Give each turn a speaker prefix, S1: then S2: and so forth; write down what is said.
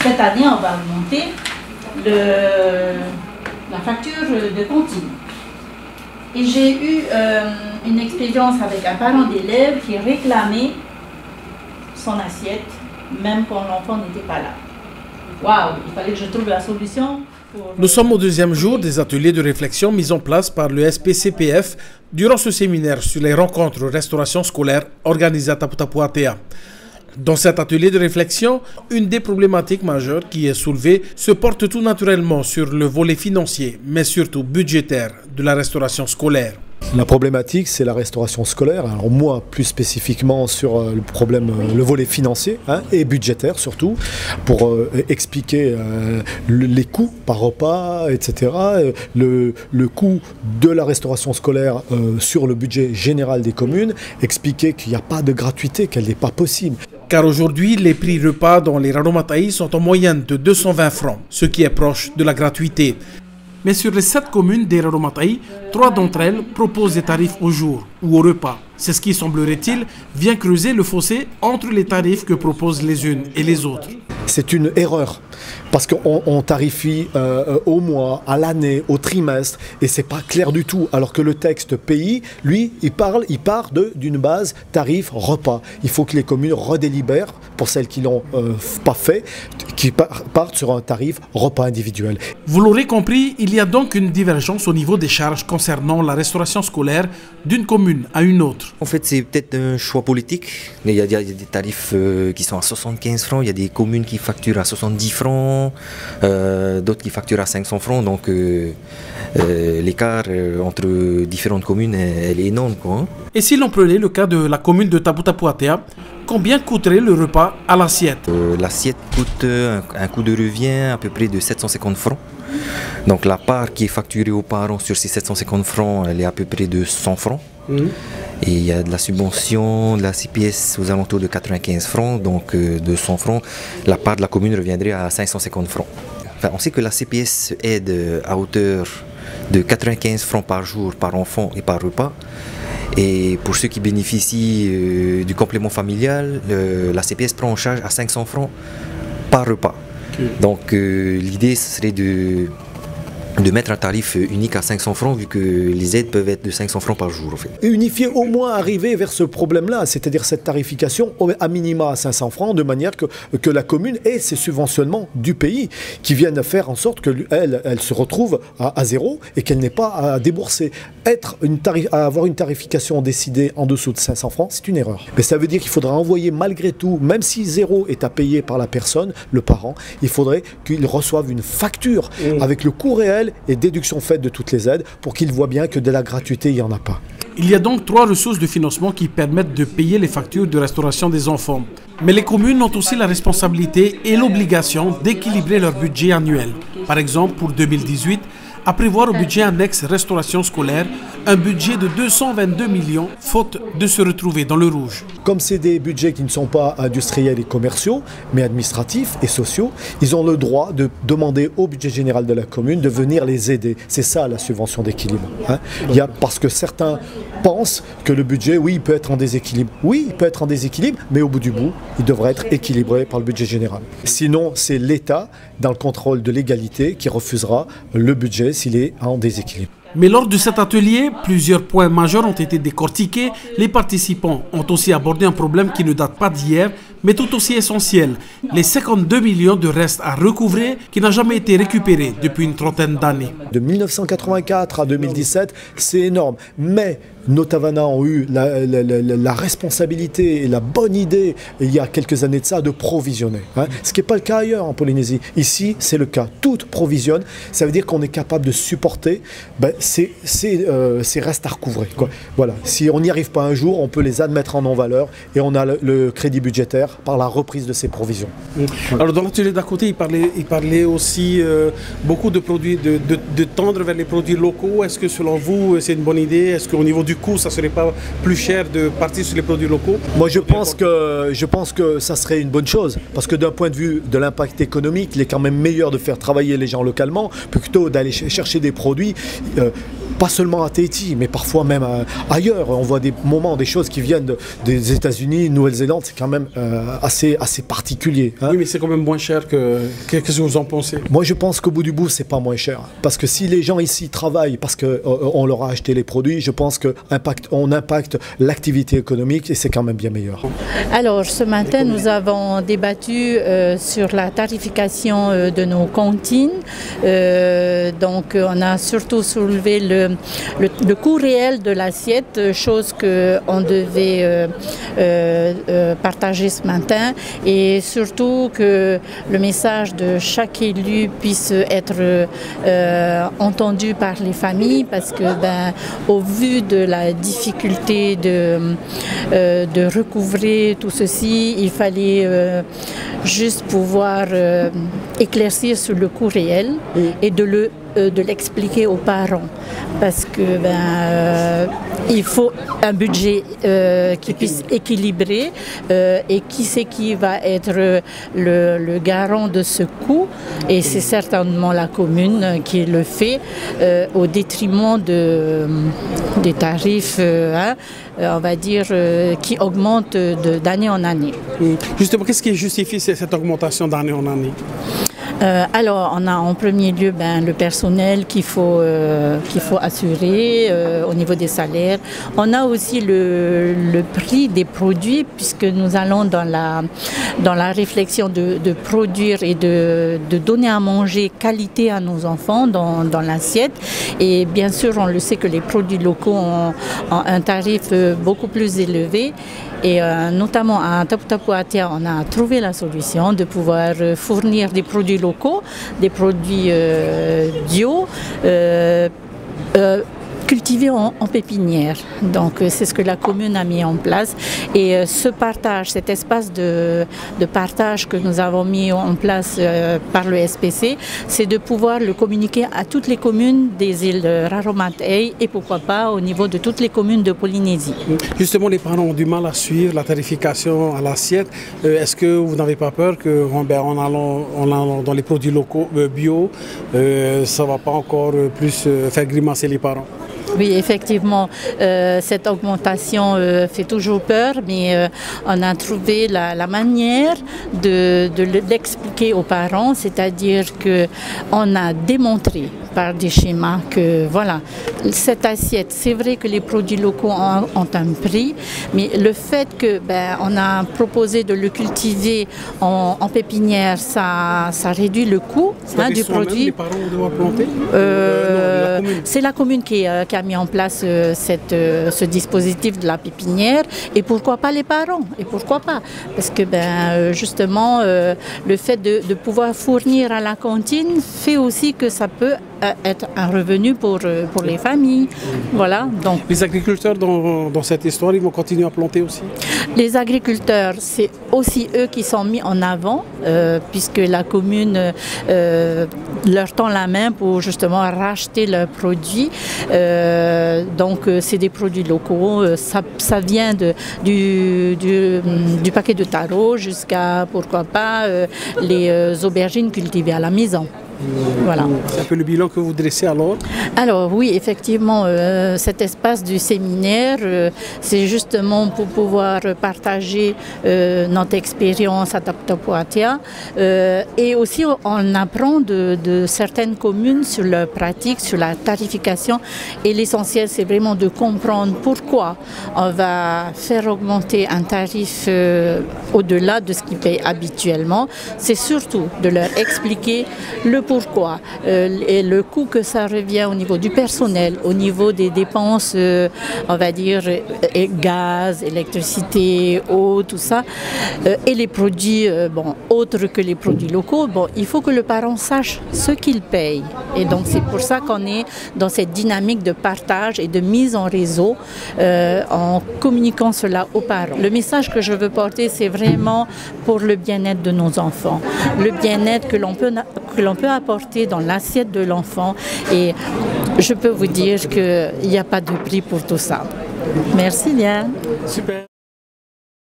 S1: cette année, on va augmenter la facture de cantine. Et j'ai eu une expérience avec un parent d'élève qui réclamait son assiette, même quand l'enfant n'était pas là. Waouh, il fallait que je trouve la solution.
S2: Nous sommes au deuxième jour des ateliers de réflexion mis en place par le SPCPF durant ce séminaire sur les rencontres restauration scolaire organisées à Tapu Tapu Atea. Dans cet atelier de réflexion, une des problématiques majeures qui est soulevée se porte tout naturellement sur le volet financier, mais surtout budgétaire de la restauration scolaire.
S3: La problématique, c'est la restauration scolaire. Alors moi, plus spécifiquement sur le problème, le volet financier et budgétaire surtout, pour expliquer les coûts par repas, etc. Le coût de la restauration scolaire sur le budget général des communes, expliquer qu'il n'y a pas de gratuité, qu'elle n'est pas possible.
S2: Car aujourd'hui, les prix repas dans les Ranomataï sont en moyenne de 220 francs, ce qui est proche de la gratuité. Mais sur les 7 communes des Ranomataï, 3 d'entre elles proposent des tarifs au jour ou au repas. C'est ce qui, semblerait-il, vient creuser le fossé entre les tarifs que proposent les unes et les autres.
S3: C'est une erreur, parce qu'on tarifie au mois, à l'année, au trimestre, et c'est pas clair du tout, alors que le texte pays, lui, il part d'une base tarif repas. Il faut que les communes redélibèrent, pour celles qui l'ont pas fait, qui partent sur un tarif repas individuel.
S2: Vous l'aurez compris, il y a donc une divergence au niveau des charges concernant la restauration scolaire d'une commune à une autre.
S4: En fait, c'est peut-être un choix politique. Il y a des tarifs qui sont à 75 francs, il y a des communes qui facturent à 70 francs, d'autres qui facturent à 500 francs, donc l'écart entre différentes communes elle est énorme, quoi.
S2: Et si l'on prenait le cas de la commune de Tapu Tapu Atea, combien coûterait le repas à l'assiette?
S4: L'assiette coûte un coût de revient à peu près de 750 francs. Donc la part qui est facturée aux parents sur ces 750 francs, elle est à peu près de 100 francs. Et il y a de la subvention, de la CPS aux alentours de 95 francs, donc de 100 francs, la part de la commune reviendrait à 550 francs. Enfin, on sait que la CPS aide à hauteur de 95 francs par jour, par enfant et par repas. Et pour ceux qui bénéficient du complément familial, la CPS prend en charge à 500 francs par repas. Donc l'idée serait de mettre un tarif unique à 500 francs vu que les aides peuvent être de 500 francs par jour en fait.
S3: Et unifier, au moins arriver vers ce problème-là, c'est-à-dire cette tarification à minima à 500 francs, de manière que la commune ait ses subventionnements du pays qui viennent faire en sorte qu'elle se retrouve à zéro et qu'elle n'ait pas à débourser. Avoir une tarification décidée en dessous de 500 francs, c'est une erreur. Mais ça veut dire qu'il faudra envoyer malgré tout, même si zéro est à payer par la personne, le parent, il faudrait qu'il reçoive une facture avec le coût réel et déduction faite de toutes les aides pour qu'ils voient bien que de la gratuité, il n'y en a pas.
S2: Il y a donc 3 ressources de financement qui permettent de payer les factures de restauration des enfants. Mais les communes ont aussi la responsabilité et l'obligation d'équilibrer leur budget annuel. Par exemple, pour 2018, à prévoir au budget annexe restauration scolaire un budget de 222 millions, faute de se retrouver dans le rouge.
S3: Comme c'est des budgets qui ne sont pas industriels et commerciaux, mais administratifs et sociaux, ils ont le droit de demander au budget général de la commune de venir les aider. C'est ça la subvention d'équilibre. Parce que certains pensent que le budget, oui, il peut être en déséquilibre. Oui, il peut être en déséquilibre, mais au bout du bout, il devrait être équilibré par le budget général. Sinon, c'est l'État, dans le contrôle de l'égalité, qui refusera le budget s'il est en déséquilibre.
S2: Mais lors de cet atelier, plusieurs points majeurs ont été décortiqués. Les participants ont aussi abordé un problème qui ne date pas d'hier, mais tout aussi essentiel. Les 52 millions de restes à recouvrer qui n'ont jamais été récupérés depuis une trentaine d'années.
S3: De 1984 à 2017, c'est énorme. Mais nos Tavana ont eu la responsabilité et la bonne idée, il y a quelques années de ça, de provisionner. Ce qui n'est pas le cas ailleurs en Polynésie. Ici, c'est le cas. Tout provisionne. Ça veut dire qu'on est capable de supporter ces restes à recouvrer, quoi. Voilà. Si on n'y arrive pas un jour, on peut les admettre en non-valeur et on a le crédit budgétaire par la reprise de ces provisions.
S2: Alors dans l'atelier d'à côté, il parlait aussi beaucoup de produits, de tendre vers les produits locaux. Est-ce que selon vous, c'est une bonne idée? Est-ce qu'au niveau du coût, ça ne serait pas plus cher de partir sur les produits locaux?
S3: Moi, je pense que ça serait une bonne chose, parce que d'un point de vue de l'impact économique, il est quand même meilleur de faire travailler les gens localement plutôt d'aller chercher des produits. Pas seulement à Tahiti, mais parfois même ailleurs. On voit des choses qui viennent des États-Unis, Nouvelle-Zélande, c'est quand même assez particulier. Hein.
S2: Oui, mais c'est quand même moins cher que... Qu'est-ce que vous en pensez?
S3: Moi, je pense qu'au bout du bout, c'est pas moins cher. Parce que si les gens ici travaillent parce qu'on leur a acheté les produits, je pense qu'on impacte l'activité économique et c'est quand même bien meilleur.
S1: Alors, ce matin, nous avons débattu sur la tarification de nos cantines. Donc, on a surtout soulevé le coût réel de l'assiette, chose qu'on devait partager ce matin, et surtout que le message de chaque élu puisse être entendu par les familles, parce que au vu de la difficulté de recouvrer tout ceci, il fallait juste pouvoir éclaircir sur le coût réel et de l'expliquer aux parents, parce que il faut un budget qui puisse équilibrer, et qui c'est qui va être le garant de ce coût, et c'est certainement la commune qui le fait au détriment des tarifs, on va dire, qui augmentent d'année en année.
S2: Justement, qu'est-ce qui justifie cette augmentation d'année en année?
S1: Alors, on a en premier lieu le personnel qu'il faut assurer au niveau des salaires. On a aussi le prix des produits, puisque nous allons dans la réflexion de produire et de donner à manger qualité à nos enfants dans l'assiette. Et bien sûr, on le sait que les produits locaux ont un tarif beaucoup plus élevé. Et notamment à Tapu Tapu Atea, on a trouvé la solution de pouvoir fournir des produits locaux, des produits bio, cultivés en pépinière. Donc c'est ce que la commune a mis en place. Et ce partage, cet espace de partage que nous avons mis en place par le SPC, c'est de pouvoir le communiquer à toutes les communes des îles Raromatei et pourquoi pas au niveau de toutes les communes de Polynésie.
S2: Justement, les parents ont du mal à suivre la tarification à l'assiette. Est-ce que vous n'avez pas peur qu'en allant dans les produits locaux bio, ça ne va pas encore plus faire grimacer les parents?
S1: Oui, effectivement, cette augmentation fait toujours peur, mais on a trouvé la manière de l'expliquer aux parents, c'est-à-dire qu'on a démontré par des schémas que voilà, cette assiette, c'est vrai que les produits locaux ont un prix, mais le fait qu'on a proposé de le cultiver en pépinière, ça réduit le coût du produit.
S2: Les parents doivent planter
S1: c'est la commune qui a mis en place ce dispositif de la pépinière, et pourquoi pas les parents, et pourquoi pas, parce que justement le fait de pouvoir fournir à la cantine fait aussi que ça peut être un revenu pour les familles. Voilà, donc.
S2: Les agriculteurs dans cette histoire, ils vont continuer à planter aussi?
S1: Les agriculteurs, c'est aussi eux qui sont mis en avant, puisque la commune leur tend la main pour justement racheter leurs produits. Donc c'est des produits locaux, ça vient du paquet de taro jusqu'à, pourquoi pas, les aubergines cultivées à la maison. Voilà.
S2: C'est un peu le bilan que vous dressez alors?
S1: Alors oui, effectivement, cet espace du séminaire, c'est justement pour pouvoir partager notre expérience à Tapu Tapu Atea, et aussi on apprend de certaines communes sur leurs pratiques, sur la tarification, et l'essentiel c'est vraiment de comprendre pourquoi on va faire augmenter un tarif au-delà de ce qu'ils payent habituellement. C'est surtout de leur expliquer le pourquoi et le coût que ça revient au niveau du personnel, au niveau des dépenses, on va dire, gaz, électricité, eau, tout ça, et les produits autres que les produits locaux. Bon, il faut que le parent sache ce qu'il paye. Et donc c'est pour ça qu'on est dans cette dynamique de partage et de mise en réseau en communiquant cela aux parents. Le message que je veux porter, c'est vraiment pour le bien-être de nos enfants, le bien-être que l'on peut apporter dans l'assiette de l'enfant, et je peux vous dire qu'il n'y a pas de prix pour tout ça. Merci bien.
S2: Super.